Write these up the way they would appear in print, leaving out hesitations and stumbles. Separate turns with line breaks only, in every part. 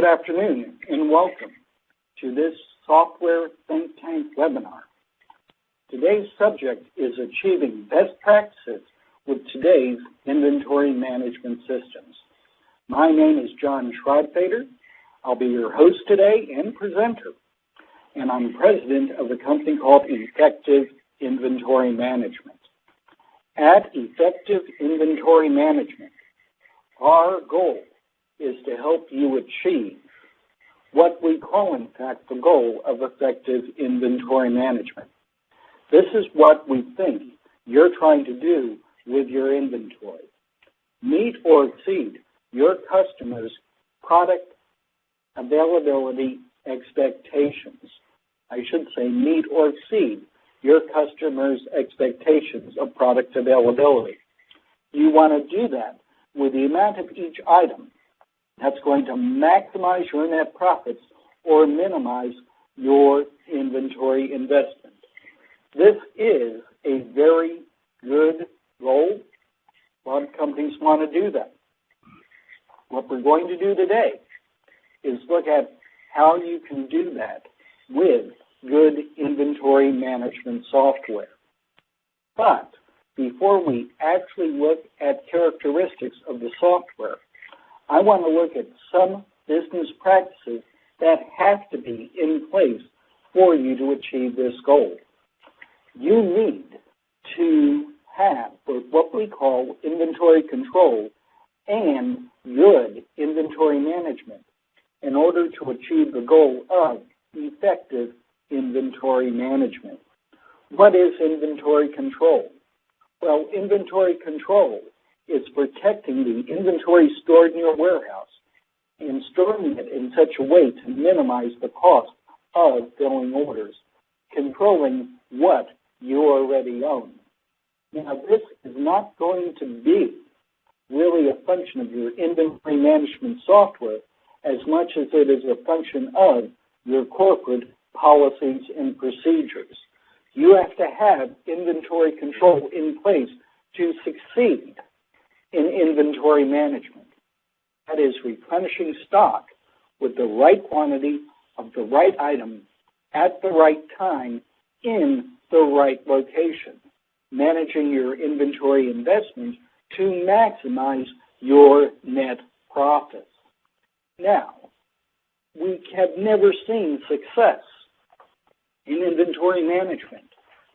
afternoon and welcome to this Software Think Tank webinar. Today's subject is achieving best practices with today's inventory management systems. My name is Jon Schreibfeder. I'll be your host today and presenter, and I'm president of a company called Effective Inventory Management. At Effective Inventory Management, our goal is to help you achieve what we call, in fact, the goal of effective inventory management. This is what we think you're trying to do with your inventory. Meet or exceed your customers' product availability expectations. I should say meet or exceed your customers' expectations of product availability. You want to do that with the amount of each item that's going to maximize your net profits or minimize your inventory investment. This is a very good goal. A lot of companies want to do that. What we're going to do today is look at how you can do that with good inventory management software. But before we actually look at characteristics of the software, I want to look at some business practices that have to be in place for you to achieve this goal. You need to have both what we call inventory control and good inventory management in order to achieve the goal of effective inventory management. What is inventory control? Well, inventory control is protecting the inventory stored in your warehouse and storing it in such a way to minimize the cost of filling orders, controlling what you already own. Now, this is not going to be really a function of your inventory management software as much as it is a function of your corporate policies and procedures. You have to have inventory control in place to succeed in inventory management. That is, replenishing stock with the right quantity of the right item at the right time in the right location, managing your inventory investment to maximize your net profits. Now, we have never seen success in inventory management,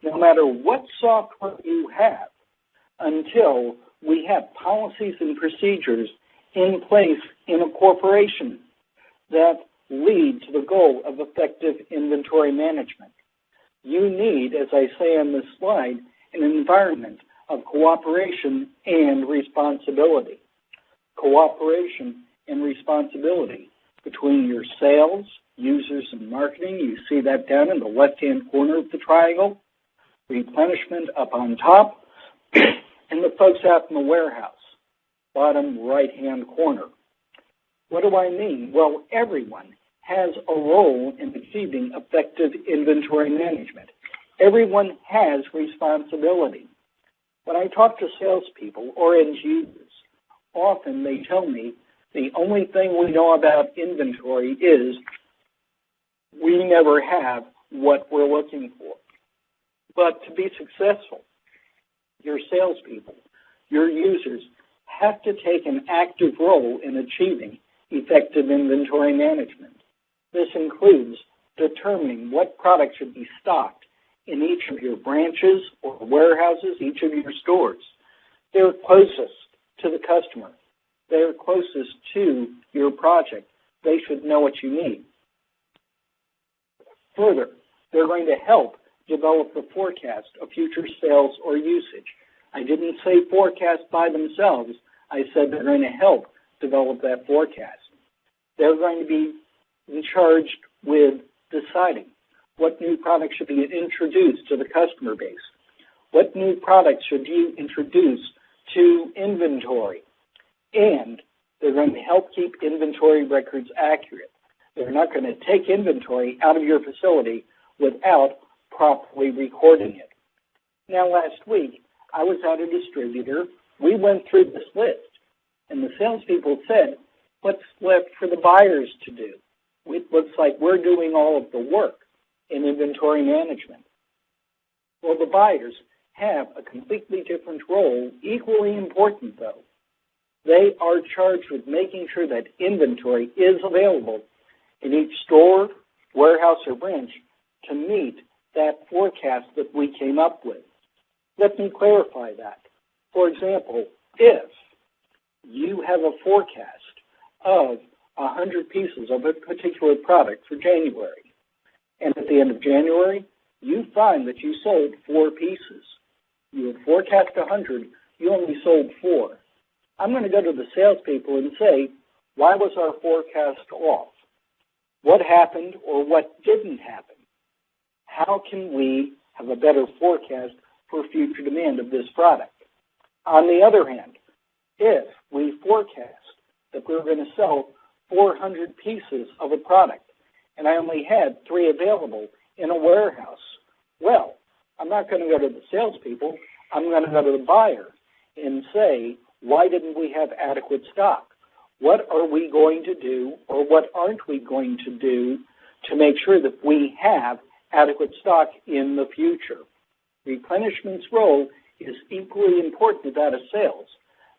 no matter what software you have, until we have policies and procedures in place in a corporation that lead to the goal of effective inventory management. You need, as I say on this slide, an environment of cooperation and responsibility. Cooperation and responsibility between your sales, users, and marketing. You see that down in the left-hand corner of the triangle. Replenishment up on top. And the folks out in the warehouse, bottom right-hand corner. What do I mean? Well, everyone has a role in achieving effective inventory management. Everyone has responsibility. When I talk to salespeople or end users, often they tell me the only thing we know about inventory is we never have what we're looking for. But to be successful, your salespeople, your users, have to take an active role in achieving effective inventory management. This includes determining what products should be stocked in each of your branches or warehouses, each of your stores. They're closest to the customer. They're closest to your project. They should know what you need. Further, they're going to help develop the forecast of future sales or usage. I didn't say forecast by themselves. I said they're going to help develop that forecast. They're going to be charged with deciding what new products should be introduced to the customer base. What new products should you introduce to inventory? And they're going to help keep inventory records accurate. They're not going to take inventory out of your facility without properly recording it. Now, last week, I was at a distributor. We went through this list, and the salespeople said, What's left for the buyers to do? It looks like we're doing all of the work in inventory management. Well, the buyers have a completely different role, equally important though. They are charged with making sure that inventory is available in each store, warehouse, or branch to meet that forecast that we came up with. Let me clarify that. For example, if you have a forecast of 100 pieces of a particular product for January, and at the end of January, you find that you sold 4 pieces. You had forecast 100, you only sold 4. I'm going to go to the salespeople and say, why was our forecast off? What happened or what didn't happen? How can we have a better forecast for future demand of this product? On the other hand, if we forecast that we're going to sell 400 pieces of a product and I only had 3 available in a warehouse, well, I'm not going to go to the salespeople. I'm going to go to the buyer and say, why didn't we have adequate stock? What are we going to do or what aren't we going to do to make sure that we have adequate stock in the future? Replenishment's role is equally important to that of sales.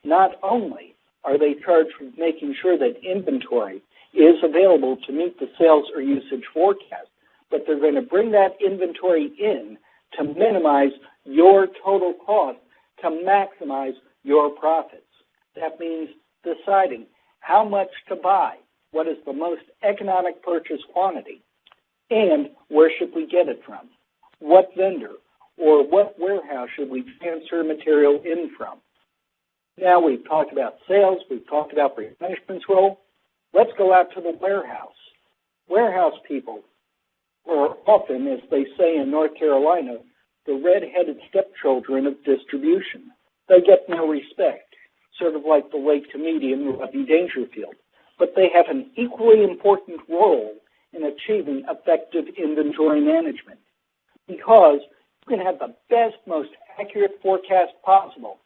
Not only are they charged with making sure that inventory is available to meet the sales or usage forecast, but they're going to bring that inventory in to minimize your total cost, to maximize your profits. That means deciding how much to buy, what is the most economic purchase quantity, and where should we get it from? What vendor or what warehouse should we transfer material in from? Now we've talked about sales, we've talked about replenishment's role. Let's go out to the warehouse. Warehouse people are often, as they say in North Carolina, the red-headed stepchildren of distribution. They get no respect, sort of like the late comedian Rodney Dangerfield. But they have an equally important role in achieving effective inventory management because you can have the best, most accurate forecast possible.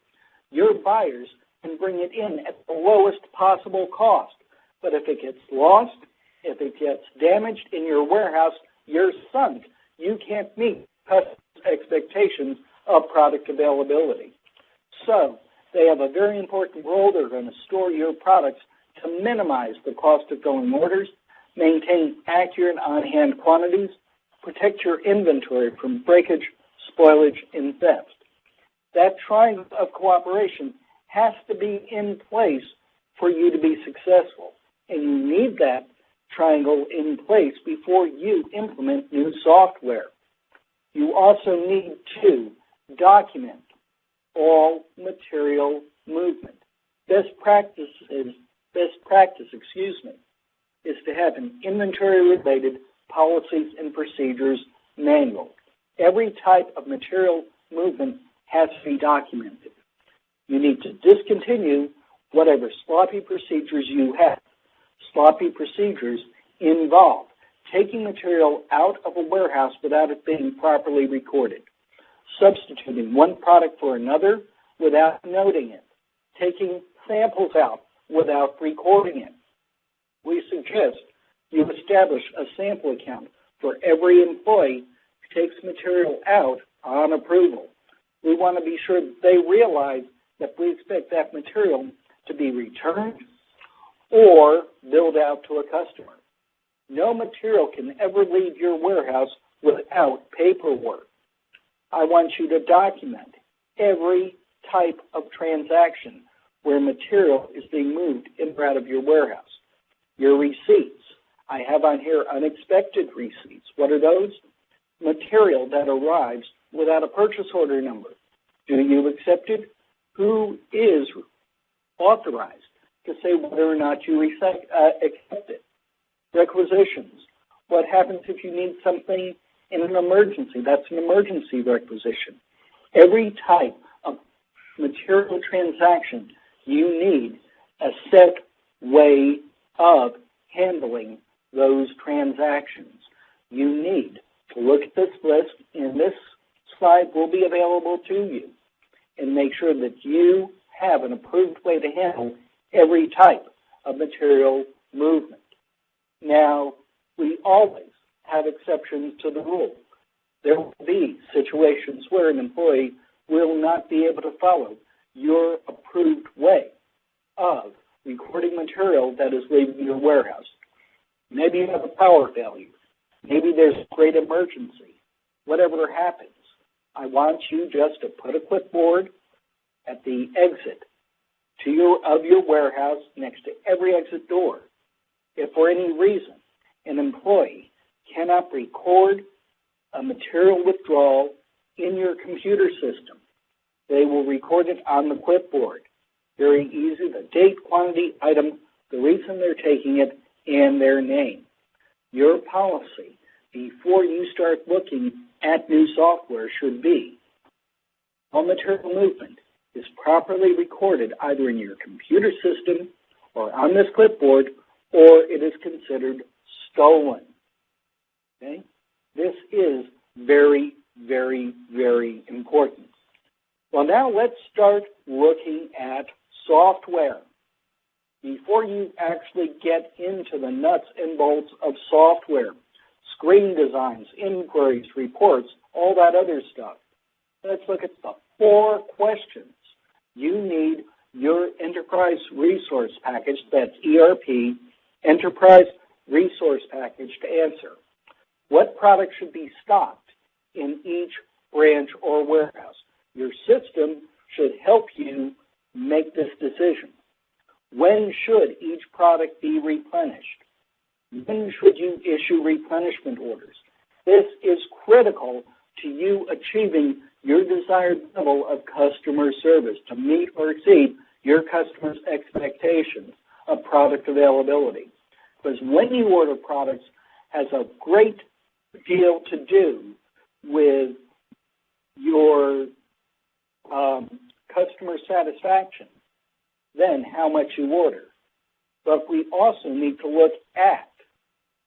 Your buyers can bring it in at the lowest possible cost. But if it gets lost, if it gets damaged in your warehouse, you're sunk. You can't meet customers' expectations of product availability. So they have a very important role. They're going to store your products to minimize the cost of going orders, maintain accurate on-hand quantities, protect your inventory from breakage, spoilage, and theft. That triangle of cooperation has to be in place for you to be successful. And you need that triangle in place before you implement new software. You also need to document all material movement. Best practice, is to have an inventory-related policies and procedures manual. Every type of material movement has to be documented. You need to discontinue whatever sloppy procedures you have. Sloppy procedures involve taking material out of a warehouse without it being properly recorded, substituting one product for another without noting it, taking samples out without recording it. We suggest you establish a sample account for every employee who takes material out on approval. We want to be sure that they realize that we expect that material to be returned or billed out to a customer. No material can ever leave your warehouse without paperwork. I want you to document every type of transaction where material is being moved in or out of your warehouse. Your receipts. I have on here unexpected receipts. What are those? Material that arrives without a purchase order number. Do you accept it? Who is authorized to say whether or not you accept it? Requisitions. What happens if you need something in an emergency? That's an emergency requisition. Every type of material transaction, you need a set way of handling those transactions. You need to look at this list, and this slide will be available to you, and make sure that you have an approved way to handle every type of material movement. Now, we always have exceptions to the rule. There will be situations where an employee will not be able to follow your approved way of recording material that is leaving your warehouse. Maybe you have a power failure. Maybe there's a great emergency. Whatever happens, I want you just to put a clipboard at the exit of your warehouse next to every exit door. If for any reason an employee cannot record a material withdrawal in your computer system, they will record it on the clipboard. Very easy, the date, quantity, item, the reason they're taking it, and their name. Your policy before you start looking at new software should be all material movement is properly recorded either in your computer system or on this clipboard, or it is considered stolen. Okay? This is very, very, very important. Well, now let's start looking at software. Before you actually get into the nuts and bolts of software, screen designs, inquiries, reports, all that other stuff, let's look at the 4 questions you need your enterprise resource package, that's ERP, enterprise resource package, to answer. What product should be stocked in each branch or warehouse? Your system should help you make this decision. When should each product be replenished? When should you issue replenishment orders? This is critical to you achieving your desired level of customer service to meet or exceed your customers' expectations of product availability. Because when you order products, has a great deal to do with your customer satisfaction than how much you order. But we also need to look at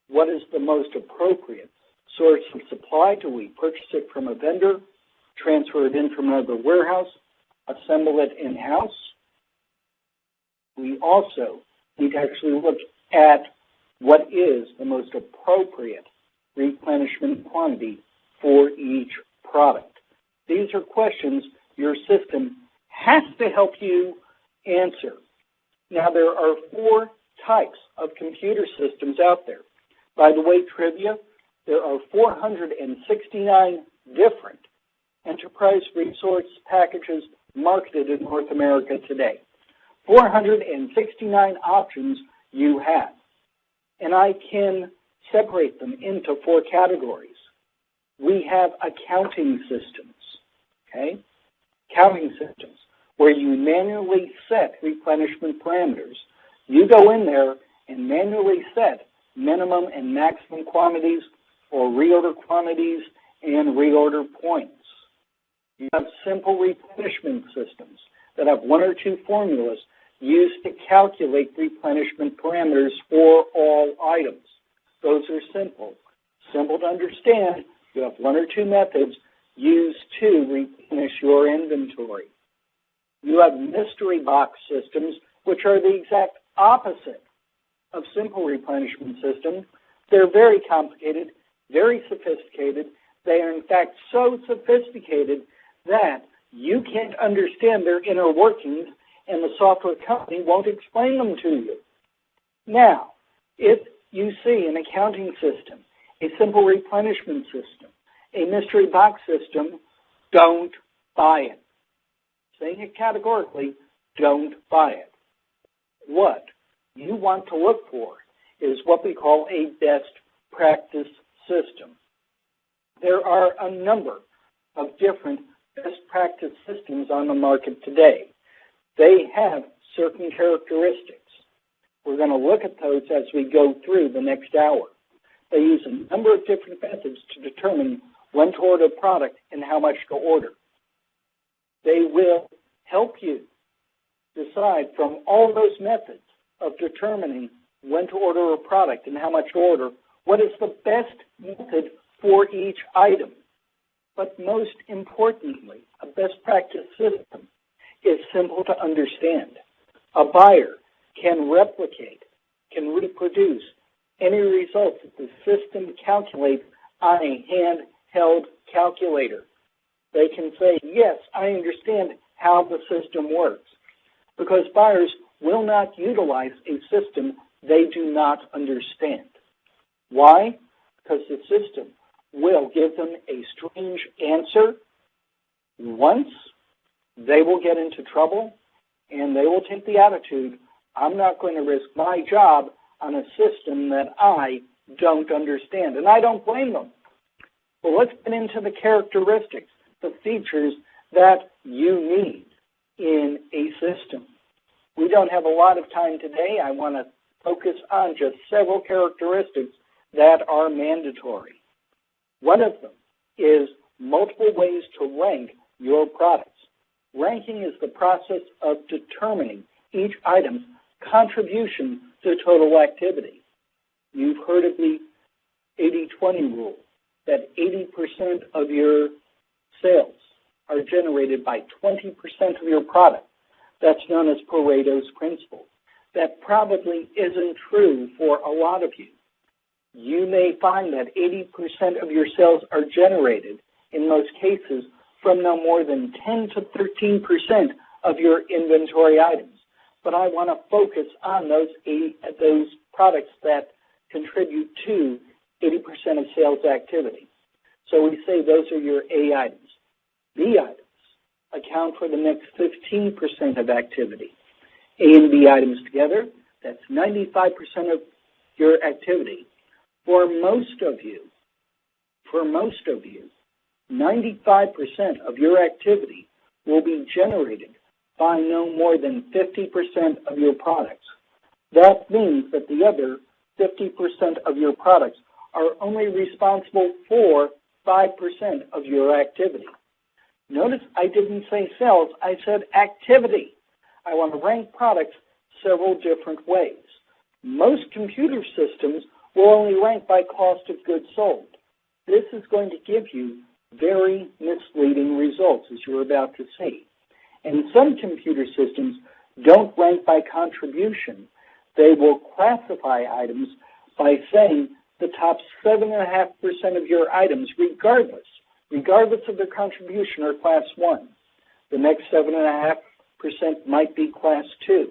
what is the most appropriate source of supply. Do we purchase it from a vendor, transfer it in from another warehouse, assemble it in-house? We also need to actually look at what is the most appropriate replenishment quantity for each product. These are questions your system has to help you answer. Now, there are 4 types of computer systems out there. By the way, trivia, there are 469 different enterprise resource packages marketed in North America today. 469 options you have. And I can separate them into 4 categories. We have accounting systems, okay? Counting systems, where you manually set replenishment parameters. You go in there and manually set minimum and maximum quantities or reorder quantities and reorder points. You have simple replenishment systems that have 1 or 2 formulas used to calculate replenishment parameters for all items. Those are simple. Simple to understand. You have 1 or 2 methods used to replenish your inventory. You have mystery box systems, which are the exact opposite of simple replenishment systems. They're very complicated, very sophisticated. They are, in fact, so sophisticated that you can't understand their inner workings, and the software company won't explain them to you. Now, if you see an accounting system, a simple replenishment system, a mystery box system, don't buy it. Saying it categorically, don't buy it. What you want to look for is what we call a best practice system. There are a number of different best practice systems on the market today. They have certain characteristics. We're going to look at those as we go through the next hour. They use a number of different methods to determine when to order a product and how much to order. They will help you decide from all those methods of determining when to order a product and how much to order, what is the best method for each item. But most importantly, a best practice system is simple to understand. A buyer can replicate, can reproduce any results that the system calculates on a handheld calculator. They can say, yes, I understand how the system works, because buyers will not utilize a system they do not understand. Why? Because the system will give them a strange answer once. They will get into trouble, and they will take the attitude, I'm not going to risk my job on a system that I don't understand. And I don't blame them. Well, let's get into the characteristics, the features that you need in a system. We don't have a lot of time today. I want to focus on just several characteristics that are mandatory. One of them is multiple ways to rank your products. Ranking is the process of determining each item's contribution to total activity. You've heard of the 80-20 rule, that 80% of your sales are generated by 20% of your product. That's known as Pareto's principle. That probably isn't true for a lot of you. You may find that 80% of your sales are generated, in most cases, from no more than 10 to 13% of your inventory items. But I want to focus on those products that contribute to 80% of sales activity. So we say those are your A items. B items account for the next 15% of activity. A and B items together, that's 95% of your activity. For most of you, 95% of your activity will be generated by no more than 50% of your products. That means that the other 50% of your products are only responsible for 5% of your activity. Notice I didn't say sales, I said activity. I want to rank products several different ways. Most computer systems will only rank by cost of goods sold. This is going to give you very misleading results, as you're about to see. And some computer systems don't rank by contribution. They will classify items by saying the top 7.5% of your items, regardless of their contribution, are class 1. The next 7.5% might be class 2.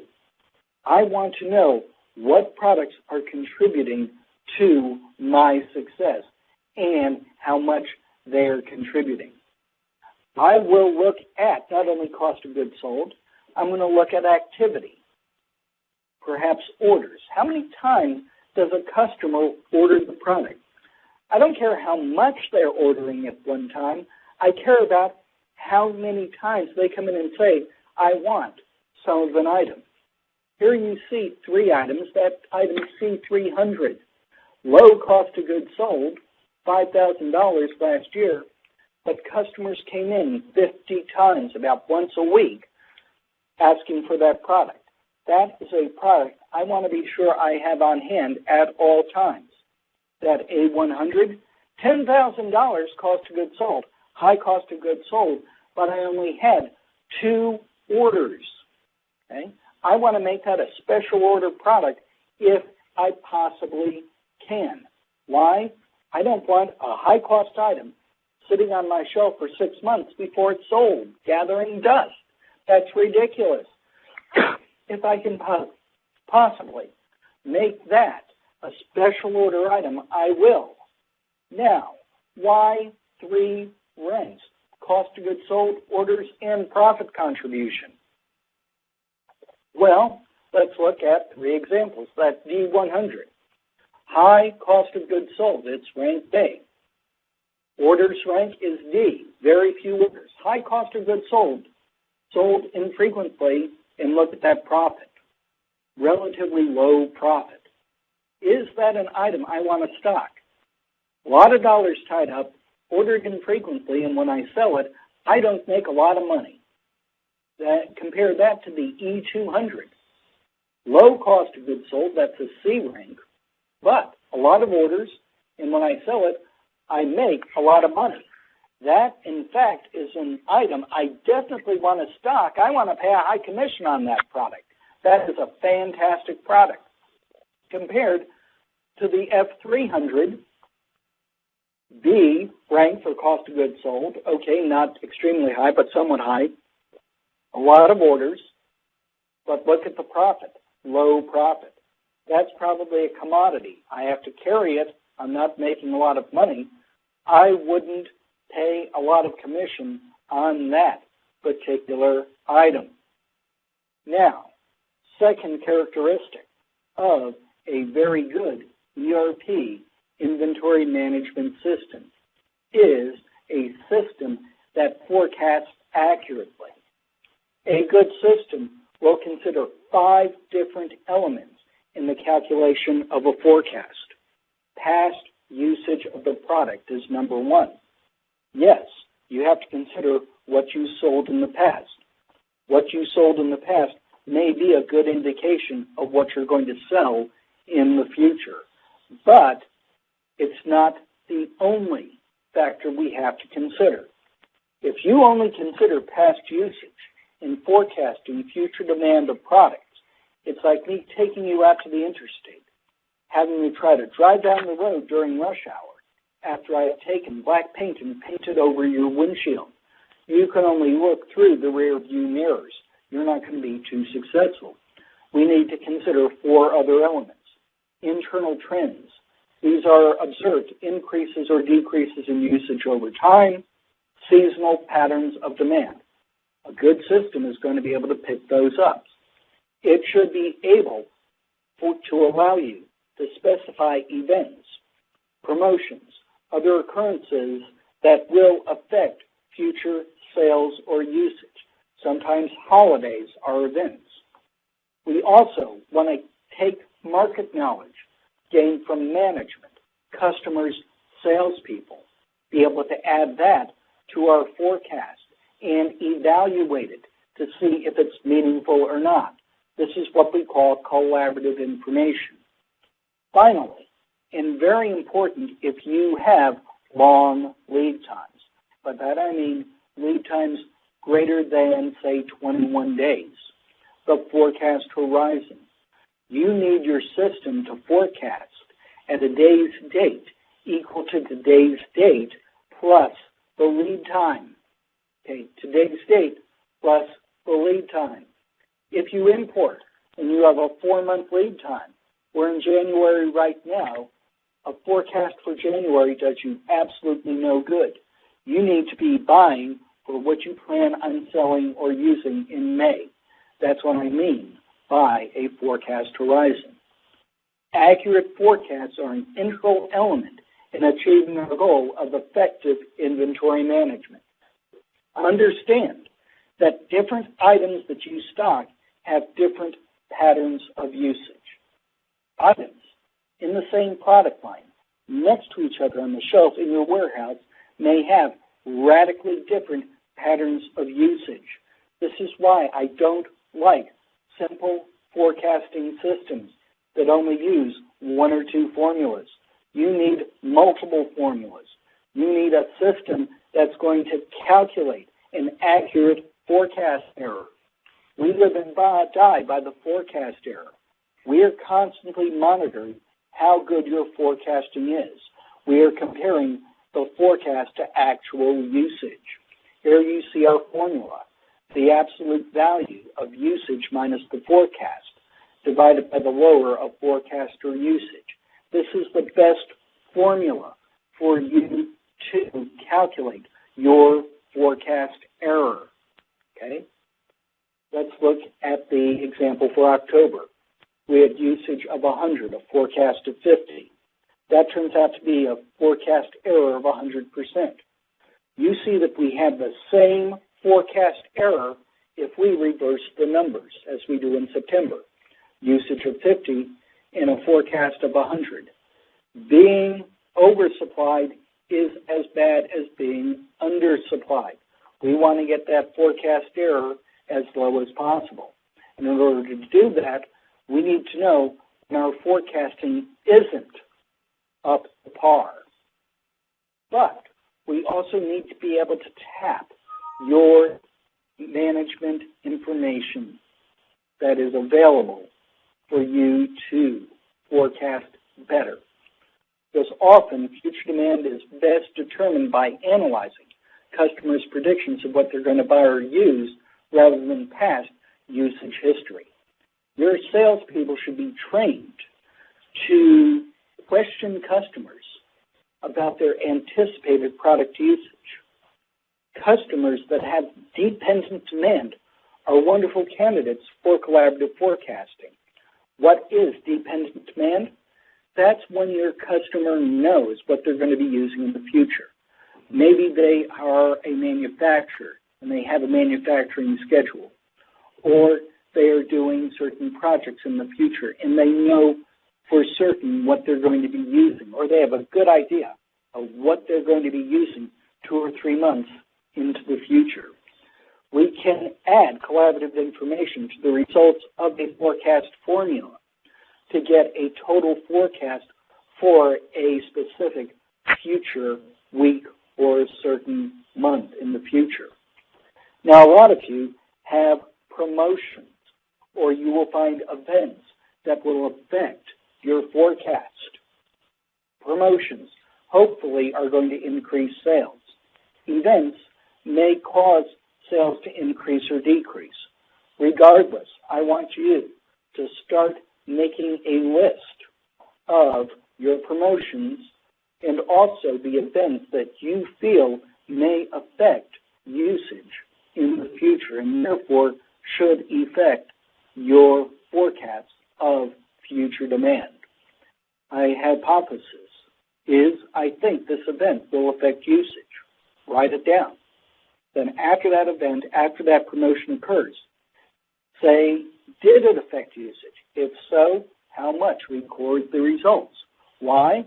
I want to know what products are contributing to my success and how much they are contributing. I will look at not only cost of goods sold, I'm going to look at activity, perhaps orders. How many times does a customer order the product? I don't care how much they're ordering at one time. I care about how many times they come in and say, I want some of an item. Here you see 3 items. That item C300. Low cost of goods sold, $5,000 last year, but customers came in 50 times, about once a week, asking for that product. That is a product I want to be sure I have on hand at all times. That A100, $10,000 cost of goods sold, high cost of goods sold, but I only had 2 orders. Okay? I want to make that a special order product if I possibly can. Why? I don't want a high-cost item sitting on my shelf for 6 months before it's sold, gathering dust. That's ridiculous. If I can possibly make that a special order item, I will. Now, why 3 ranks? Cost of goods sold, orders, and profit contribution. Well, let's look at 3 examples. That D100. High cost of goods sold, it's rank A. Orders rank is D, very few orders. High cost of goods sold, sold infrequently, and look at that profit. Relatively low profit. Is that an item I want to stock? A lot of dollars tied up, ordered infrequently, and when I sell it, I don't make a lot of money. Compare that to the E200. Low cost of goods sold, that's a C rank, but a lot of orders, and when I sell it, I make a lot of money. That, in fact, is an item I definitely want to stock. I want to pay a high commission on that product. that is a fantastic product. Compared to the F300, B rank for cost of goods sold, okay, not extremely high, but somewhat high. A lot of orders, but look at the profit, low profit. That's probably a commodity. I have to carry it. I'm not making a lot of money. I wouldn't pay a lot of commission on that particular item. Now, second characteristic of a very good ERP, inventory management system, is a system that forecasts accurately. A good system will consider 5 different elements in the calculation of a forecast. Past usage of the product is number 1. Yes, you have to consider what you sold in the past. What you sold in the past may be a good indication of what you're going to sell in the future, but it's not the only factor we have to consider. If you only consider past usage in forecasting future demand of products, it's like me taking you out to the interstate, having you try to drive down the road during rush hour after I have taken black paint and painted over your windshield. You can only look through the rear view mirrors. You're not going to be too successful. We need to consider 4 other elements. Internal trends. These are observed increases or decreases in usage over time, seasonal patterns of demand. A good system is going to be able to pick those up. It should be able to allow you to specify events, promotions, other occurrences that will affect future sales or usage. Sometimes holidays are events. We also want to take market knowledge gained from management, customers, salespeople, be able to add that to our forecast and evaluate it to see if it's meaningful or not. This is what we call collaborative information. Finally, and very important if you have long lead times, by that I mean lead times greater than, say, 21 days, the forecast horizon. You need your system to forecast at a day's date equal to today's date plus the lead time. Okay, today's date plus the lead time. If you import and you have a 4-month lead time, we're in January right now, a forecast for January does you absolutely no good. You need to be buying for what you plan on selling or using in May. That's what I mean by a forecast horizon. Accurate forecasts are an integral element in achieving our goal of effective inventory management. Understand that different items that you stock have different patterns of usage. Items in the same product line next to each other on the shelf in your warehouse may have radically different patterns of usage. This is why I don't like simple forecasting systems that only use 1 or 2 formulas. You need multiple formulas. You need a system that's going to calculate an accurate forecast error. We live and die by the forecast error. We are constantly monitoring how good your forecasting is. We are comparing the forecast to actual usage. Here you see our formula, the absolute value of usage minus the forecast, divided by the lower of forecast or usage. This is the best formula for you to calculate your forecast error. Okay? Let's look at the example for October. We had usage of 100, a forecast of 50. That turns out to be a forecast error of 100%. You see that we have the same forecast error if we reverse the numbers as we do in September. Usage of 50 and a forecast of 100. Being oversupplied is as bad as being undersupplied. We want to get that forecast error as low as possible. And in order to do that, we need to know when our forecasting isn't up to par. But we also need to be able to tap your management information. that is available for you to forecast better. Because often future demand is best determined by analyzing customers' predictions of what they're going to buy or use rather than past usage history. Your salespeople should be trained to question customers about their anticipated product usage. Customers that have dependent demand are wonderful candidates for collaborative forecasting. What is dependent demand? That's when your customer knows what they're going to be using in the future. Maybe they are a manufacturer and they have a manufacturing schedule, or they are doing certain projects in the future and they know for certain what they're going to be using, or they have a good idea of what they're going to be using 2 or 3 months into the future. We can add collaborative information to the results of a forecast formula to get a total forecast for a specific future week or a certain month in the future. Now, a lot of you have promotions, or you will find events that will affect your forecast. Promotions hopefully are going to increase sales. Events may cause sales to increase or decrease. Regardless, I want you to start making a list of your promotions and also the events that you feel may affect usage in the future and therefore should affect your forecast of future demand. My hypothesis is I think this event will affect usage. Write it down. Then after that event, after that promotion occurs, say, did it affect usage? If so, how much? Record the results. Why?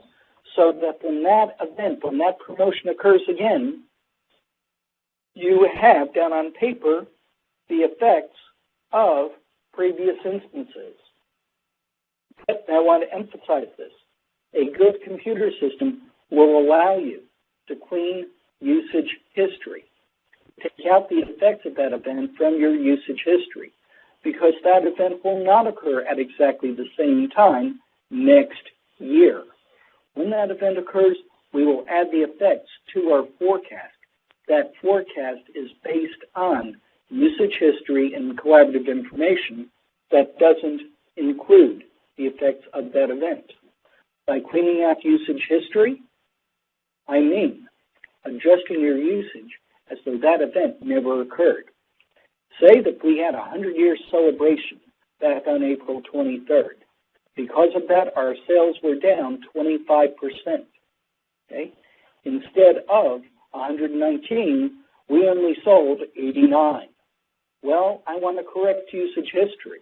So that when that event, when that promotion occurs again, you have down on paper the effects of previous instances. But I want to emphasize this. A good computer system will allow you to clean usage history. Take out the effects of that event from your usage history, because that event will not occur at exactly the same time next year. When that event occurs, we will add the effects to our forecast. That forecast is based on usage history and collaborative information that doesn't include the effects of that event. By cleaning out usage history, I mean adjusting your usage as though that event never occurred. Say that we had a 100-year celebration back on April 23rd. Because of that, our sales were down 25%. Okay? Instead of 119, we only sold 89. Well, I want to correct usage history.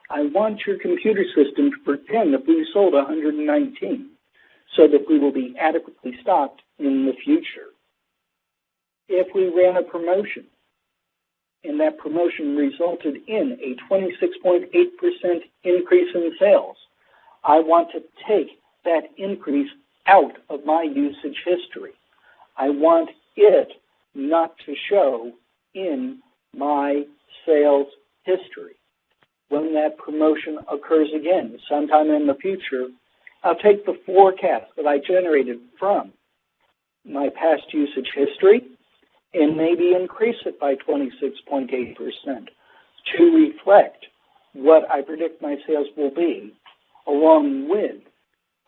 I want your computer system to pretend that we sold 119 so that we will be adequately stocked in the future. If we ran a promotion and that promotion resulted in a 26.8% increase in sales, I want to take that increase out of my usage history. I want it not to show in my sales history. When that promotion occurs again, sometime in the future, I'll take the forecast that I generated from my past usage history and maybe increase it by 26.8% to reflect what I predict my sales will be, along with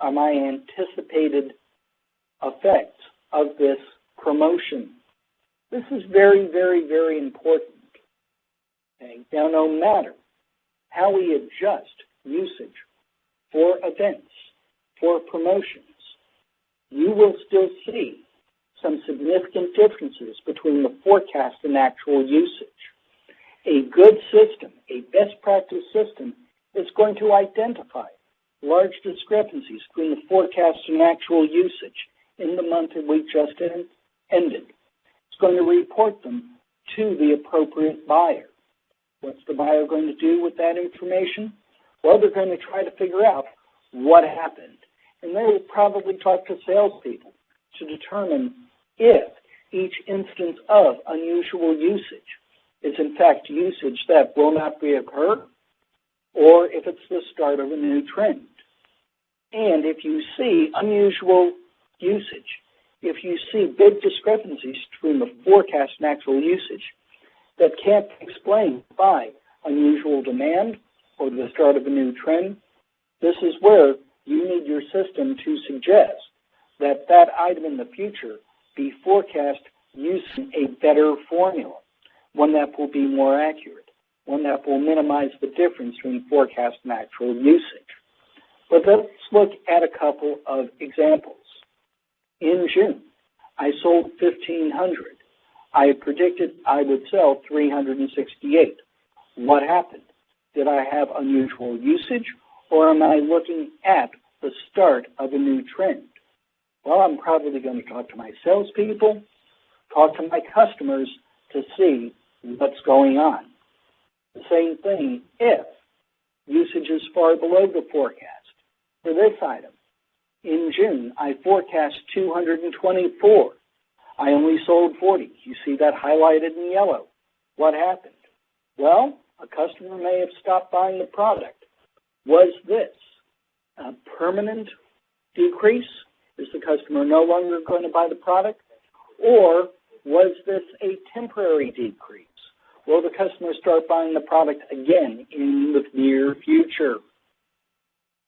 my anticipated effects of this promotion. This is very, very, very important. Okay? Now, no matter how we adjust usage for events, for promotions, you will still see some significant differences between the forecast and actual usage. A good system, a best practice system, is going to identify large discrepancies between the forecast and actual usage in the month that we just ended. It's going to report them to the appropriate buyer. What's the buyer going to do with that information? Well, they're going to try to figure out what happened. And they will probably talk to salespeople to determine if each instance of unusual usage is in fact usage that will not reoccur, or if it's the start of a new trend. And if you see unusual usage, if you see big discrepancies between the forecast and actual usage that can't be explained by unusual demand or the start of a new trend, this is where you need your system to suggest that that item in the future be forecast using a better formula, one that will be more accurate, one that will minimize the difference between forecast and actual usage. But let's look at a couple of examples. In June, I sold 1,500. I had predicted I would sell 368. What happened? Did I have unusual usage, or am I looking at the start of a new trend? Well, I'm probably going to talk to my salespeople, talk to my customers to see what's going on. The same thing if usage is far below the forecast. For this item, in June, I forecast 224. I only sold 40. You see that highlighted in yellow. What happened? Well, a customer may have stopped buying the product. Was this a permanent decrease? Is the customer no longer going to buy the product? Or was this a temporary decrease? Will the customer start buying the product again in the near future?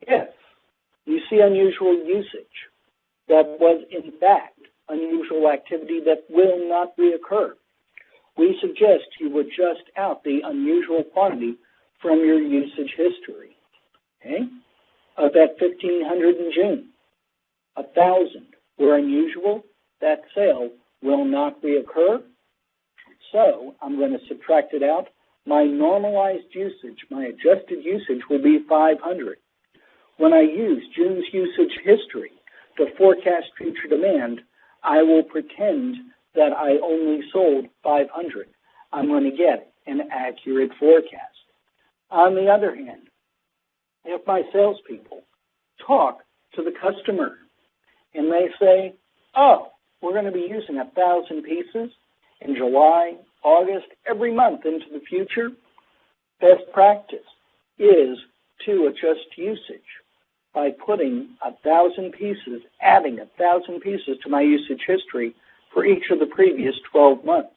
If you see unusual usage that was in fact unusual activity that will not reoccur, we suggest you adjust out the unusual quantity from your usage history. Okay? Of that 1,500 in June, 1,000 were unusual. That sale will not reoccur. So I'm going to subtract it out. My normalized usage, my adjusted usage will be 500. When I use June's usage history to forecast future demand, I will pretend that I only sold 500. I'm going to get an accurate forecast. On the other hand, if my salespeople talk to the customer and they say, oh, we're going to be using 1,000 pieces in July, August, every month into the future, best practice is to adjust usage by putting 1,000 pieces, adding 1,000 pieces to my usage history for each of the previous 12 months.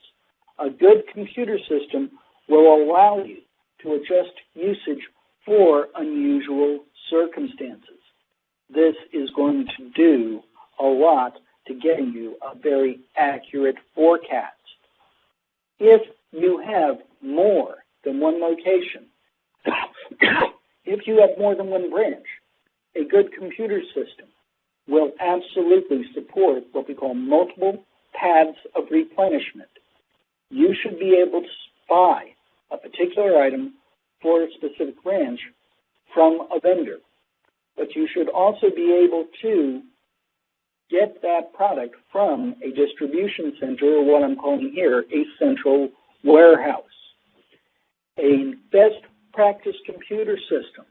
A good computer system will allow you to adjust usage for unusual circumstances. This is going to do a lot to getting you a very accurate forecast. If you have more than one location, if you have more than one branch, a good computer system will absolutely support what we call multiple paths of replenishment. You should be able to buy a particular item for a specific branch from a vendor, but you should also be able to get that product from a distribution center, or what I'm calling here a central warehouse. A best practice computer system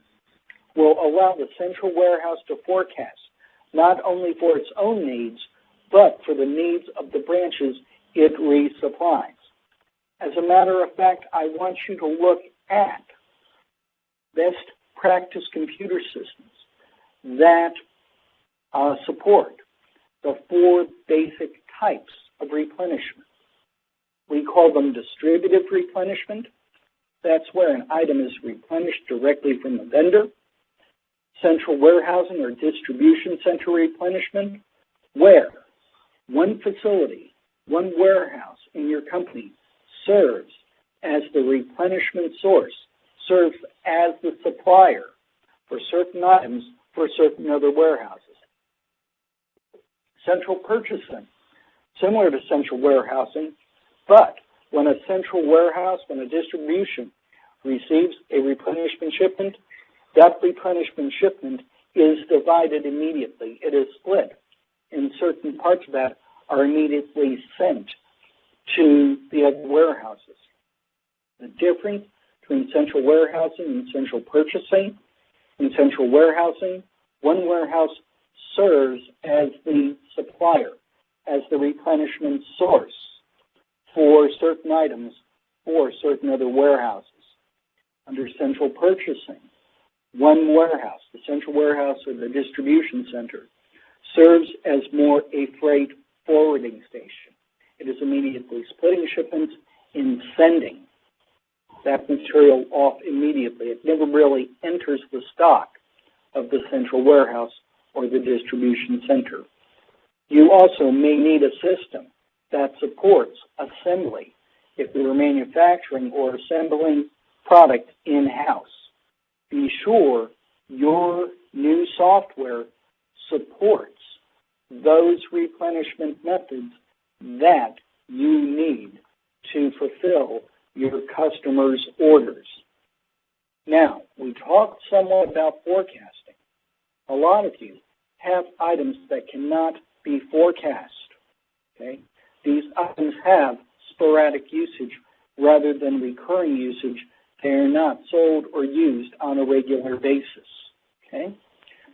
will allow the central warehouse to forecast not only for its own needs, but for the needs of the branches it resupplies. As a matter of fact, I want you to look at best practice computer systems that support the 4 basic types of replenishment. We call them distributive replenishment. That's where an item is replenished directly from the vendor. Central warehousing or distribution center replenishment, where one facility, one warehouse in your company serves as the replenishment source, serves as the supplier for certain items for certain other warehouses. Central purchasing, similar to central warehousing, but when a central warehouse, when a distribution receives a replenishment shipment, that replenishment shipment is divided immediately. It is split, and certain parts of that are immediately sent to the other warehouses. The difference between central warehousing and central purchasing. In central warehousing, one warehouse serves as the supplier, as the replenishment source for certain items for certain other warehouses. Under central purchasing, One warehouse, the central warehouse or the distribution center, serves as more a freight forwarding station. It is immediately splitting shipments and sending that material off immediately. It never really enters the stock of the central warehouse or the distribution center. You also may need a system that supports assembly if you are manufacturing or assembling product in-house. Be sure your new software supports those replenishment methods that you need to fulfill your customers' orders. Now, we talked somewhat about forecasting. A lot of you have items that cannot be forecast. Okay? These items have sporadic usage rather than recurring usage. They are not sold or used on a regular basis. Okay?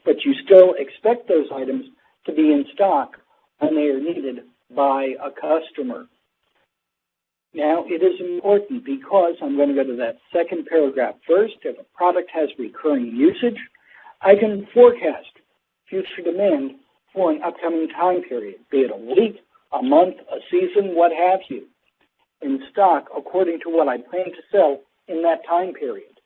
But you still expect those items to be in stock when they are needed by a customer. Now, it is important because I'm going to go to that second paragraph first. If a product has recurring usage, I can forecast future demand for an upcoming time period, be it a week, a month, a season, what have you, in stock according to what I plan to sell in that time period.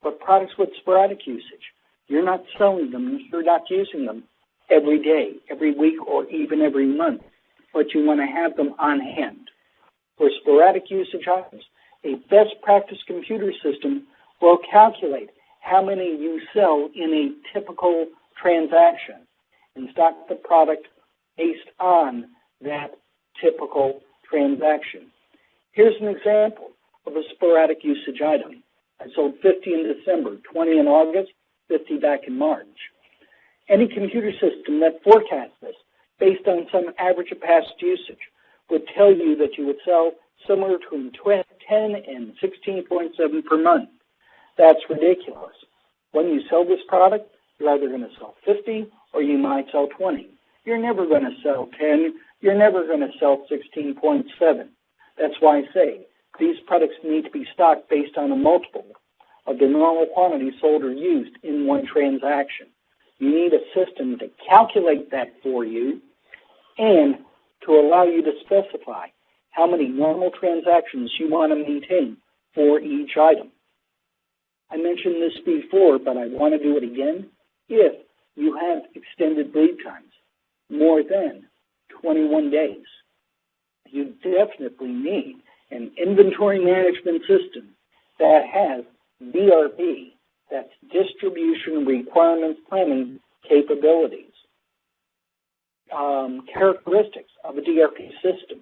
But products with sporadic usage, you're not selling them, you're not using them every day, every week, or even every month, but you want to have them on hand. For sporadic usage items, a best practice computer system will calculate how many you sell in a typical transaction and stock the product based on that typical transaction. Here's an example of a sporadic usage item. I sold 50 in December, 20 in August, 50 back in March. Any computer system that forecasts this based on some average of past usage would tell you that you would sell somewhere between 10 and 16.7 per month. That's ridiculous. When you sell this product, you're either going to sell 50 or you might sell 20. You're never going to sell 10. You're never going to sell 16.7. That's why I say these products need to be stocked based on a multiple of the normal quantity sold or used in one transaction. You need a system to calculate that for you and to allow you to specify how many normal transactions you want to maintain for each item. I mentioned this before, but I want to do it again. If you have extended lead times, more than 21 days, you definitely need an inventory management system that has DRP, that's Distribution Requirements Planning capabilities. Characteristics of a DRP system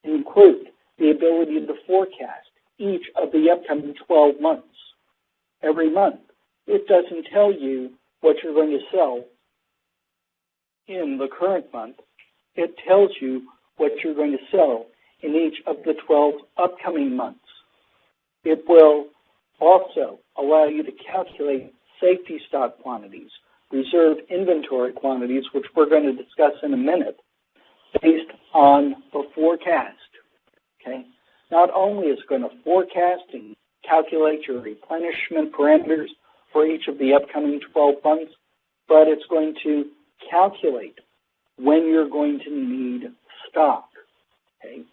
include the ability to forecast each of the upcoming 12 months. Every month, it doesn't tell you what you're going to sell in the current month. It tells you what you're going to sell in each of the 12 upcoming months. It will also allow you to calculate safety stock quantities, reserve inventory quantities, which we're going to discuss in a minute, based on the forecast. Okay? Not only is it going to forecast and calculate your replenishment parameters for each of the upcoming 12 months, but it's going to calculate when you're going to need stock. Okay?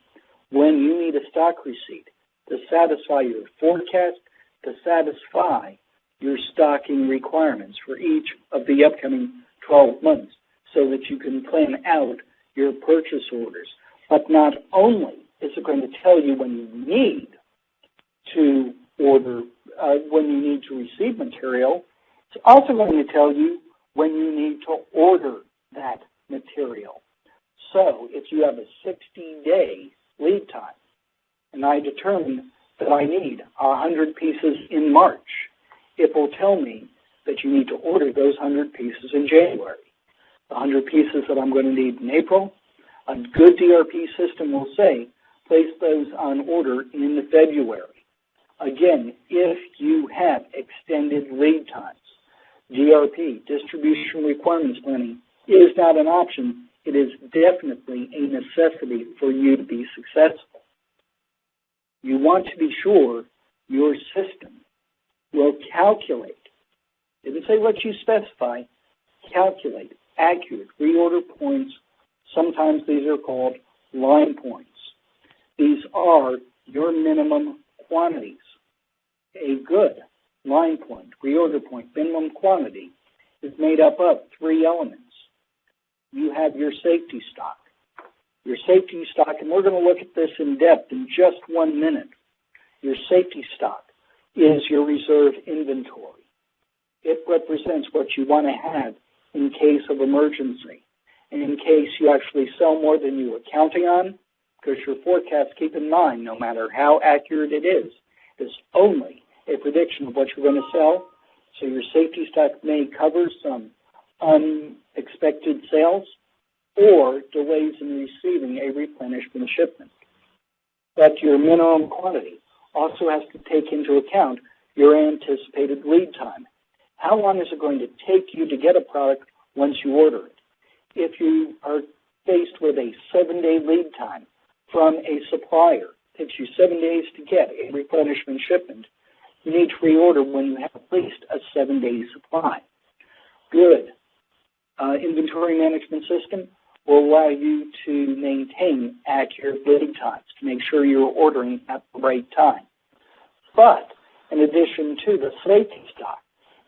When you need a stock receipt to satisfy your forecast, to satisfy your stocking requirements for each of the upcoming 12 months so that you can plan out your purchase orders. But not only is it going to tell you when you need to order, when you need to receive material, it's also going to tell you when you need to order that material. So if you have a 60-day lead time, and I determine that I need 100 pieces in March, it will tell me that you need to order those 100 pieces in January. The 100 pieces that I'm going to need in April, a good DRP system will say, place those on order in February. Again, if you have extended lead times, DRP, Distribution Requirements Planning, is not an option. It is definitely a necessity for you to be successful. You want to be sure your system will calculate Didn't say what you specify. Calculate accurate reorder points. Sometimes these are called line points. These are your minimum quantities. A good line point, reorder point, minimum quantity is made up of three elements. You have your safety stock. Your safety stock, and we're going to look at this in depth in just 1 minute. Your safety stock is your reserve inventory. It represents what you want to have in case of emergency. And in case you actually sell more than you were counting on, because your forecast, keep in mind, no matter how accurate it is only a prediction of what you're going to sell. So your safety stock may cover some unexpected sales or delays in receiving a replenishment shipment. But your minimum quantity also has to take into account your anticipated lead time. How long is it going to take you to get a product once you order it? If you are faced with a 7-day lead time from a supplier, it takes you 7 days to get a replenishment shipment, you need to reorder when you have at least a 7-day supply. Good inventory management system will allow you to maintain accurate lead times to make sure you're ordering at the right time. But in addition to the safety stock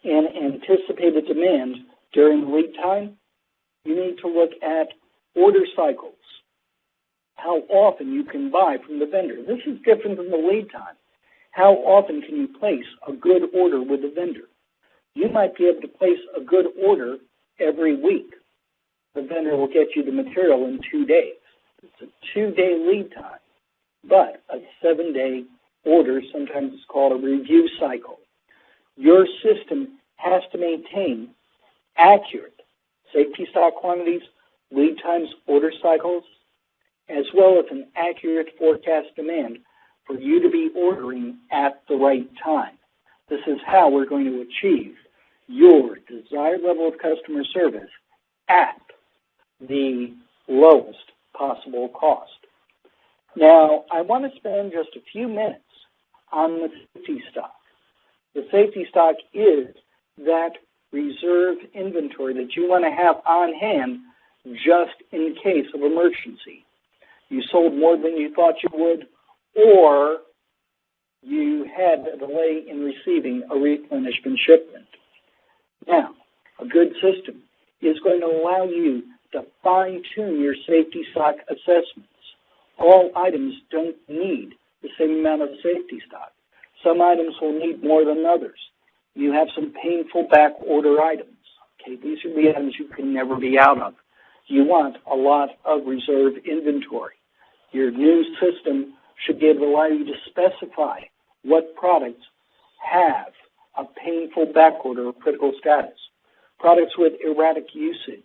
and anticipated demand during the lead time, you need to look at order cycles, how often you can buy from the vendor. This is different than the lead time. How often can you place a good order with the vendor? You might be able to place a good order every week. The vendor will get you the material in 2 days. It's a 2-day lead time, but a 7-day order, sometimes it's called a review cycle. Your system has to maintain accurate safety stock quantities, lead times, order cycles, as well as an accurate forecast demand for you to be ordering at the right time. This is how we're going to achieve your desired level of customer service at the lowest possible cost. Now, I want to spend just a few minutes on the safety stock. The safety stock is that reserve inventory that you want to have on hand just in case of emergency. You sold more than you thought you would, or you had a delay in receiving a replenishment shipment. Now, a good system is going to allow you to fine-tune your safety stock assessments. All items don't need the same amount of safety stock. Some items will need more than others. You have some painful back order items. Okay, these are the items you can never be out of. You want a lot of reserve inventory. Your new system should be able to allow you to specify what products have a painful back order or critical status. Products with erratic usage.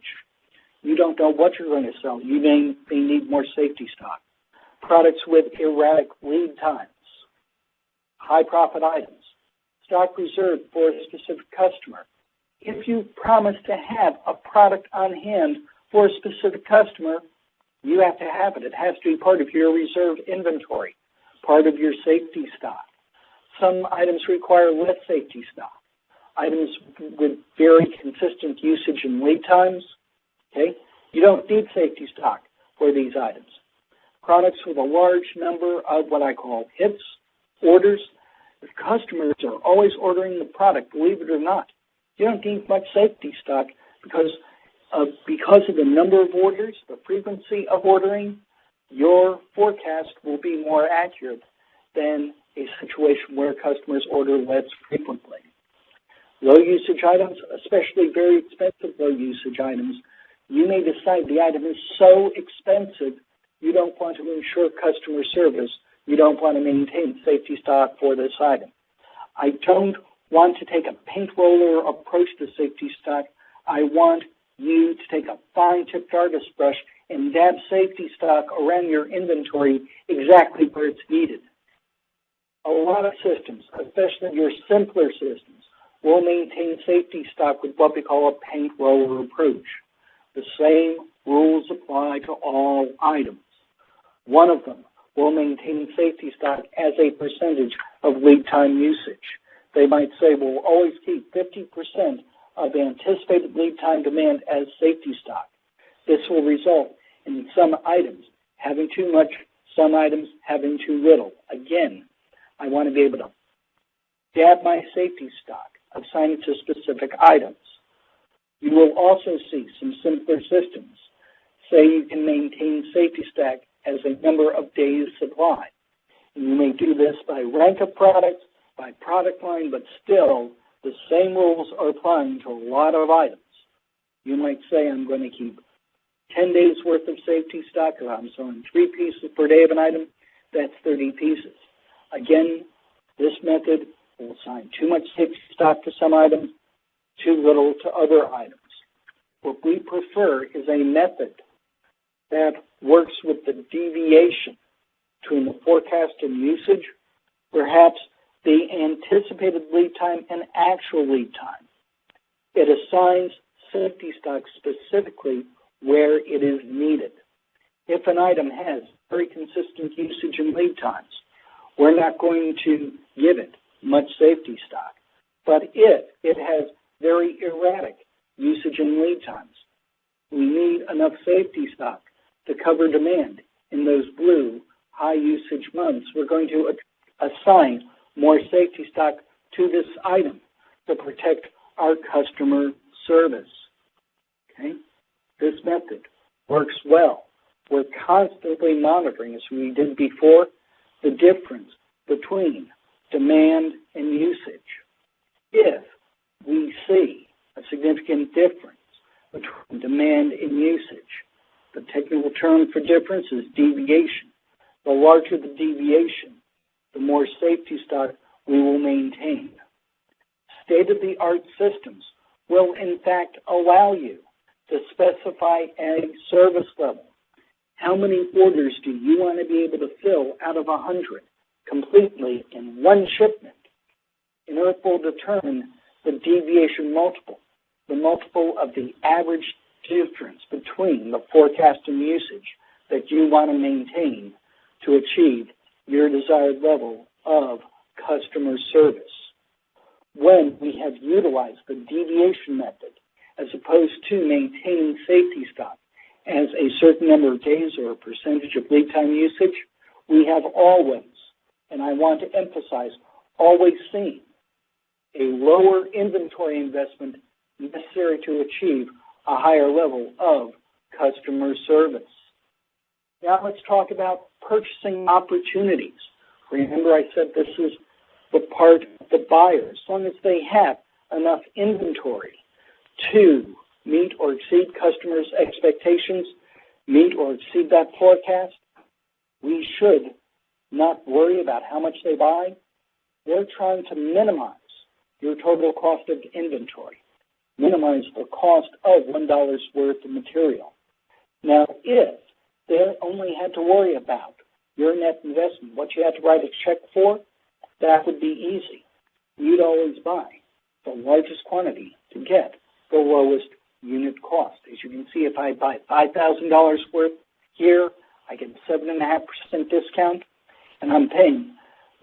You don't know what you're going to sell. You may need more safety stock. Products with erratic lead times. High profit items. Stock reserved for a specific customer. If you promise to have a product on hand for a specific customer, you have to have it. It has to be part of your reserve inventory, part of your safety stock. Some items require less safety stock. Items with very consistent usage and lead times, okay? You don't need safety stock for these items. Products with a large number of what I call hits, orders. If customers are always ordering the product, believe it or not, you don't need much safety stock because of the number of orders, the frequency of ordering, your forecast will be more accurate than a situation where customers order less frequently. Low usage items, especially very expensive low usage items, you may decide the item is so expensive you don't want to ensure customer service. You don't want to maintain safety stock for this item. I don't want to take a paint roller approach to safety stock. I want you to take a fine-tipped artist brush and dab safety stock around your inventory exactly where it's needed. A lot of systems, especially your simpler systems, will maintain safety stock with what we call a paint roller approach. The same rules apply to all items. One of them will maintain safety stock as a percentage of lead time usage. They might say, we'll always keep 50% of anticipated lead time demand as safety stock. This will result in some items having too much, some items having too little. Again, I want to be able to dab my safety stock, assign it to specific items. You will also see some simpler systems. Say you can maintain safety stock as a number of days supply. And you may do this by rank of products, by product line, but still the same rules are applying to a lot of items. You might say, I'm going to keep 10 days worth of safety stock. If I'm selling 3 pieces per day of an item, that's 30 pieces. Again, this method will assign too much safety stock to some items, too little to other items. What we prefer is a method that works with the deviation between the forecast and usage, perhaps the anticipated lead time and actual lead time. It assigns safety stock specifically where it is needed. If an item has very consistent usage and lead times, we're not going to give it much safety stock. But if it has very erratic usage and lead times, we need enough safety stock to cover demand in those blue high usage months. We're going to assign more safety stock to this item to protect our customer service. Okay? This method works well. We're constantly monitoring, as we did before, the difference between demand and usage. If we see a significant difference between demand and usage, the technical term for difference is deviation. The larger the deviation, the more safety stock we will maintain. State-of-the-art systems will, in fact, allow you to specify a service level. How many orders do you want to be able to fill out of 100 completely in one shipment? And it will determine the deviation multiple, the multiple of the average difference between the forecast and usage that you want to maintain to achieve your desired level of customer service. When we have utilized the deviation method as opposed to maintaining safety stock as a certain number of days or a percentage of lead time usage, we have always, and I want to emphasize, always seen a lower inventory investment necessary to achieve a higher level of customer service. Now let's talk about purchasing opportunities. Remember I said this is the part of the buyer. As long as they have enough inventory to meet or exceed customers' expectations, meet or exceed that forecast, we should not worry about how much they buy. They're trying to minimize your total cost of inventory, minimize the cost of $1 worth of material. Now, if they only had to worry about your net investment, what you had to write a check for, that would be easy. You'd always buy the largest quantity to get the lowest unit cost. As you can see, if I buy $5,000 worth here, I get 7.5% discount, and I'm paying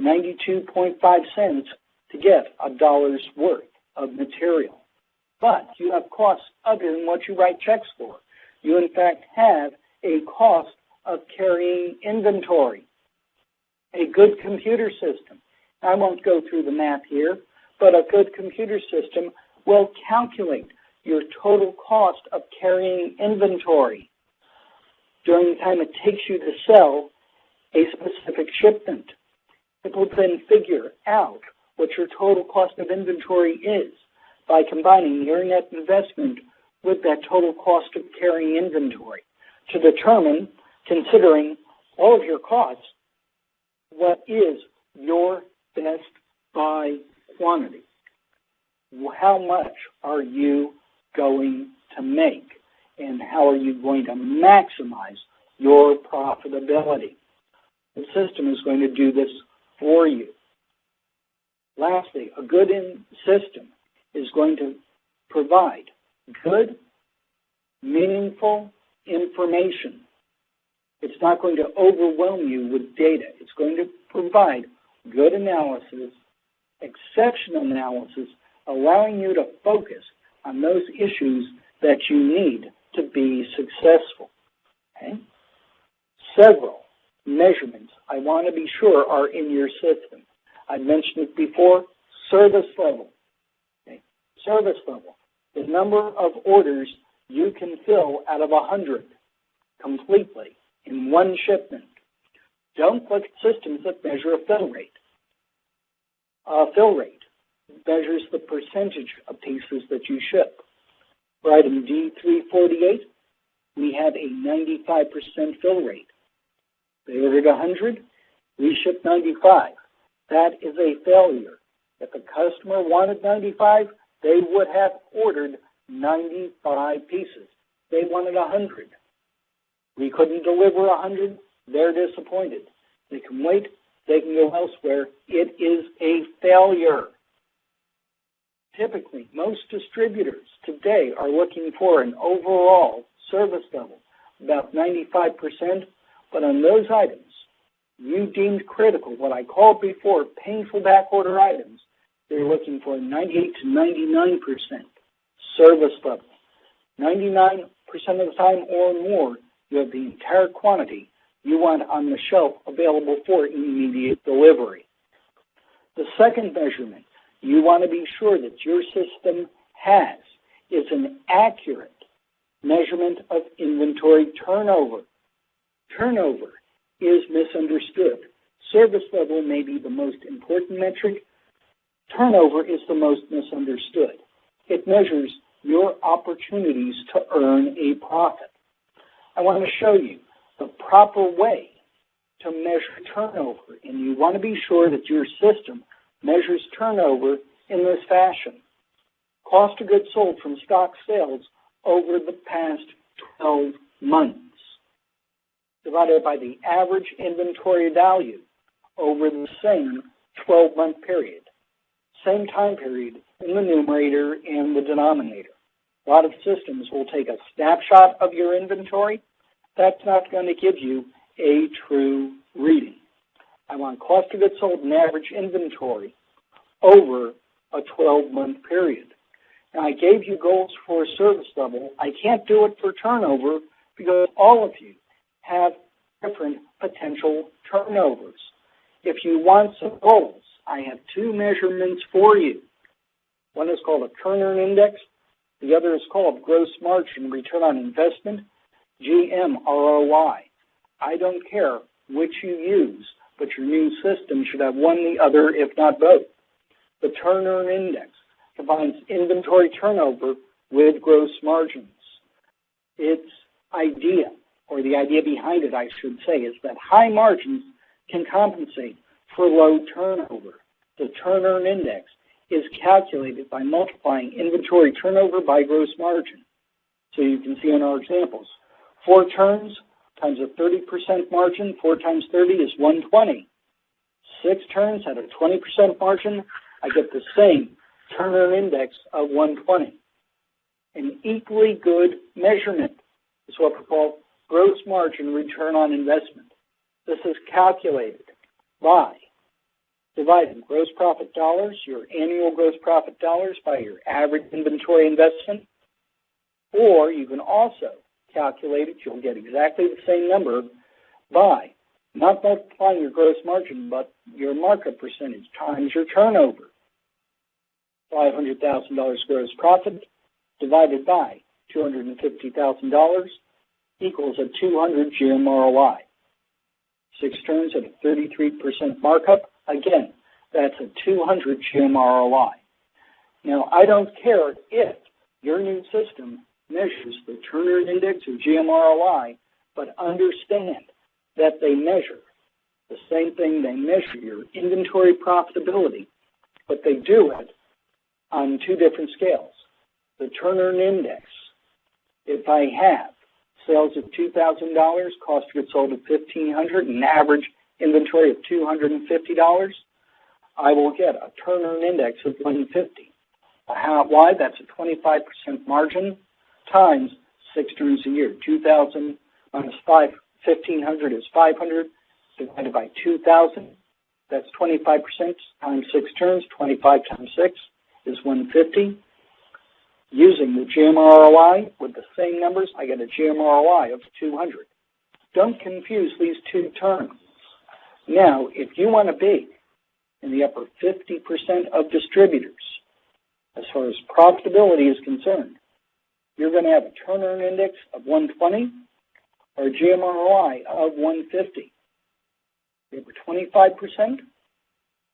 92.5 cents to get $1 worth of material. But you have costs other than what you write checks for. You, in fact, have a cost of carrying inventory. A good computer system, I won't go through the math here, but a good computer system will calculate your total cost of carrying inventory during the time it takes you to sell a specific shipment. It will then figure out what your total cost of inventory is by combining your net investment with that total cost of carrying inventory to determine, considering all of your costs, what is your best buy quantity. How much are you going to make, and how are you going to maximize your profitability? The system is going to do this for you. Lastly, a good system is going to provide good, meaningful information. It's not going to overwhelm you with data. It's going to provide good analysis, exception analysis, allowing you to focus on those issues that you need to be successful. Okay? Several measurements I want to be sure are in your system. I mentioned it before, service level. Okay? Service level, the number of orders you can fill out of 100 completely in one shipment. Don't look at systems that measure a fill rate. Fill rate measures the percentage of pieces that you ship. For item D348, we have a 95% fill rate. They ordered 100, we shipped 95. That is a failure. If a customer wanted 95, they would have ordered 95 pieces. They wanted 100. We couldn't deliver 100. They're disappointed. They can wait. They can go elsewhere. It is a failure. Typically, most distributors today are looking for an overall service level, about 95%, but on those items you deemed critical, what I called before painful backorder items, they're looking for 98 to 99% service level. 99% of the time or more, you have the entire quantity you want on the shelf available for immediate delivery. The second measurement you want to be sure that your system has is an accurate measurement of inventory turnover. Turnover is misunderstood. Service level may be the most important metric. Turnover is the most misunderstood. It measures your opportunities to earn a profit. I want to show you the proper way to measure turnover, and you want to be sure that your system measures turnover in this fashion. Cost of goods sold from stock sales over the past 12 months, divided by the average inventory value over the same 12-month period. Same time period in the numerator and the denominator. A lot of systems will take a snapshot of your inventory. That's not going to give you a true reading. I want cost of goods sold and average inventory over a 12-month period. Now, I gave you goals for service level. I can't do it for turnover because all of you have different potential turnovers. If you want some goals, I have two measurements for you. One is called a turn index. The other is called gross margin, return on investment, GMROI. I don't care which you use, but your new system should have one, the other, if not both. The turn index combines inventory turnover with gross margins. Its idea, or the idea behind it, I should say, is that high margins can compensate for low turnover. The turn index is calculated by multiplying inventory turnover by gross margin. So you can see in our examples, 4 turns times a 30% margin, 4 times 30 is 120. 6 turns at a 20% margin, I get the same turn index of 120. An equally good measurement is what we call gross margin return on investment. This is calculated by dividing gross profit dollars, your annual gross profit dollars, by your average inventory investment. Or you can also calculate it, you'll get exactly the same number by not multiplying your gross margin, but your markup percentage times your turnover. $500,000 gross profit divided by $250,000 equals a 200 GMROI. 6 turns at a 33% markup. Again, that's a 200 GMROI. Now, I don't care if your new system measures the Turner Index or GMROI, but understand that they measure the same thing. They measure your inventory profitability, but they do it on 2 different scales. The Turner Index, if I have sales of $2,000, cost of goods sold of $1,500, and average inventory of $250, I will get a Turner Index of 150. Why? That's a 25% margin times 6 turns a year. 2,000 minus 1,500 is 500 divided by 2,000 That's 25% times 6 turns. 25 times 6 is 150. Using the GMROI with the same numbers, I get a GMROI of 200. Don't confuse these two terms. Now, if you want to be in the upper 50% of distributors, as far as profitability is concerned, you're going to have a turn-earn index of 120 or a GMROI of 150. If you're 25%,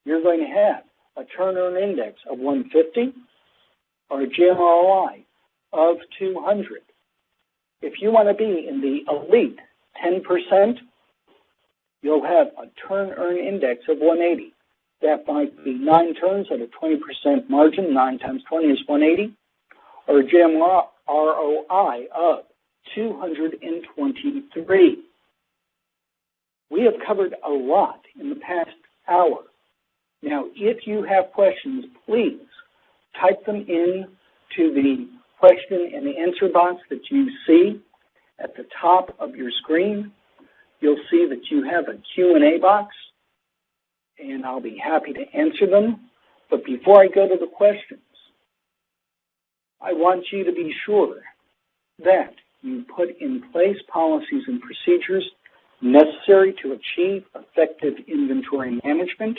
you're going to have a turn-earn index of 150 or a GMROI of 200. If you want to be in the elite 10%, you'll have a turn-earn index of 180. That might be 9 turns at a 20% margin. 9 times 20 is 180. Or a GMROI of 223. We have covered a lot in the past hour. Now, if you have questions, please type them in to the question and answer box that you see at the top of your screen. You'll see that you have a Q&A box, and I'll be happy to answer them. But before I go to the questions, I want you to be sure that you put in place policies and procedures necessary to achieve effective inventory management.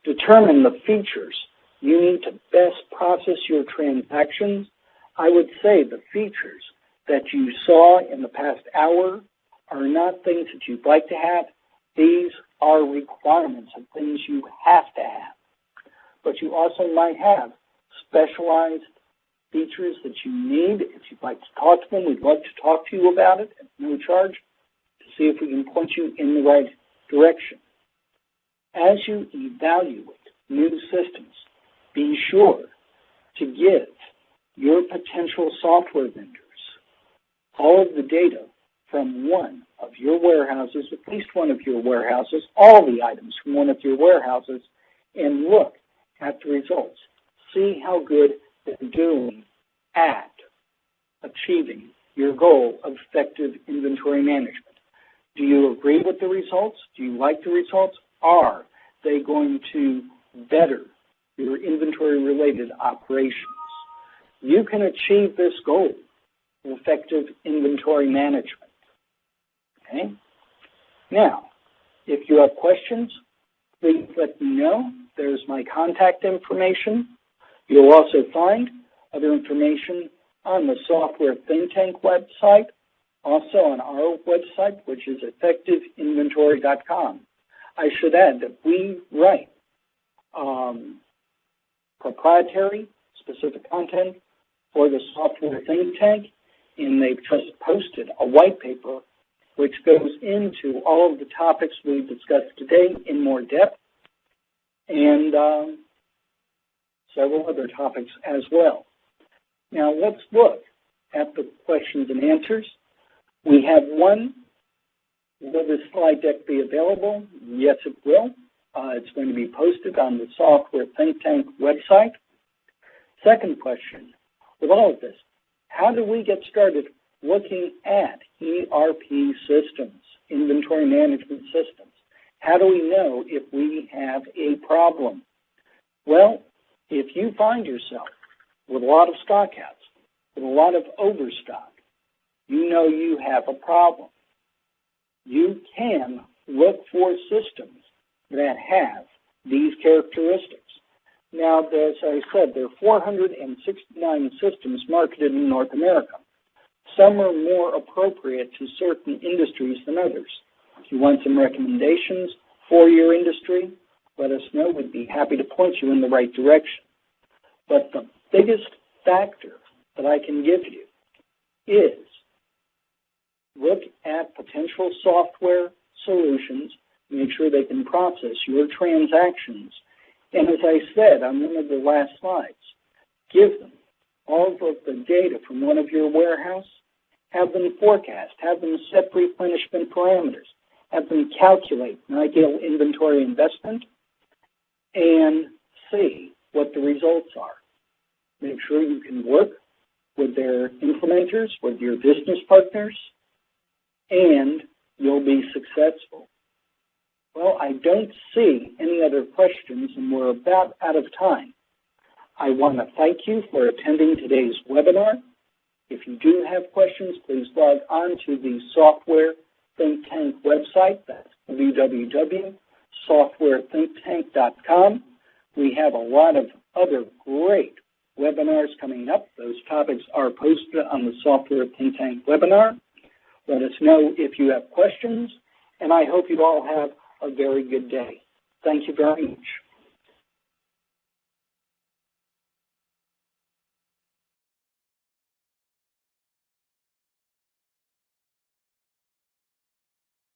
Determine the features you need to best process your transactions. I would say the features that you saw in the past hour are not things that you'd like to have. These are requirements of things you have to have. But you also might have specialized features that you need. If you'd like to talk to them, we'd love to talk to you about it at no charge to see if we can point you in the right direction. As you evaluate new systems, be sure to give your potential software vendors all of the data from one of your warehouses, at least one of your warehouses, all the items from one of your warehouses, and look at the results. See how good they're doing at achieving your goal of effective inventory management. Do you agree with the results? Do you like the results? Are they going to better your inventory-related operations? You can achieve this goal of effective inventory management. Okay? Now, if you have questions, please let me know. There's my contact information. You'll also find other information on the Software Think Tank website, also on our website, which is effectiveinventory.com. I should add that we write proprietary, specific content for the Software Think Tank, and they've just posted a white paper which goes into all of the topics we discussed today in more depth, and several other topics as well. Now let's look at the questions and answers. We have one. Will this slide deck be available? Yes, it will. It's going to be posted on the Software Think Tank website. Second question, with all of this, how do we get started looking at ERP systems, inventory management systems? How do we know if we have a problem? Well, if you find yourself with a lot of stockouts, with a lot of overstock, you know you have a problem. You can look for systems that have these characteristics. Now, as I said, there are 469 systems marketed in North America. Some are more appropriate to certain industries than others. If you want some recommendations for your industry, let us know. We'd be happy to point you in the right direction. But the biggest factor that I can give you is look at potential software solutions, make sure they can process your transactions. And as I said on one of the last slides, give them all of the data from one of your warehouse, have them forecast, have them set replenishment parameters, have them calculate an ideal inventory investment, and see what the results are. Make sure you can work with their implementers, with your business partners, and you'll be successful. Well, I don't see any other questions, and we're about out of time. I want to thank you for attending today's webinar. If you do have questions, please log on to the Software Think Tank website. That's www.softwarethinktank.com. We have a lot of other great webinars coming up. Those topics are posted on the Software Think Tank webinar. Let us know if you have questions, and I hope you all have a very good day. Thank you very much.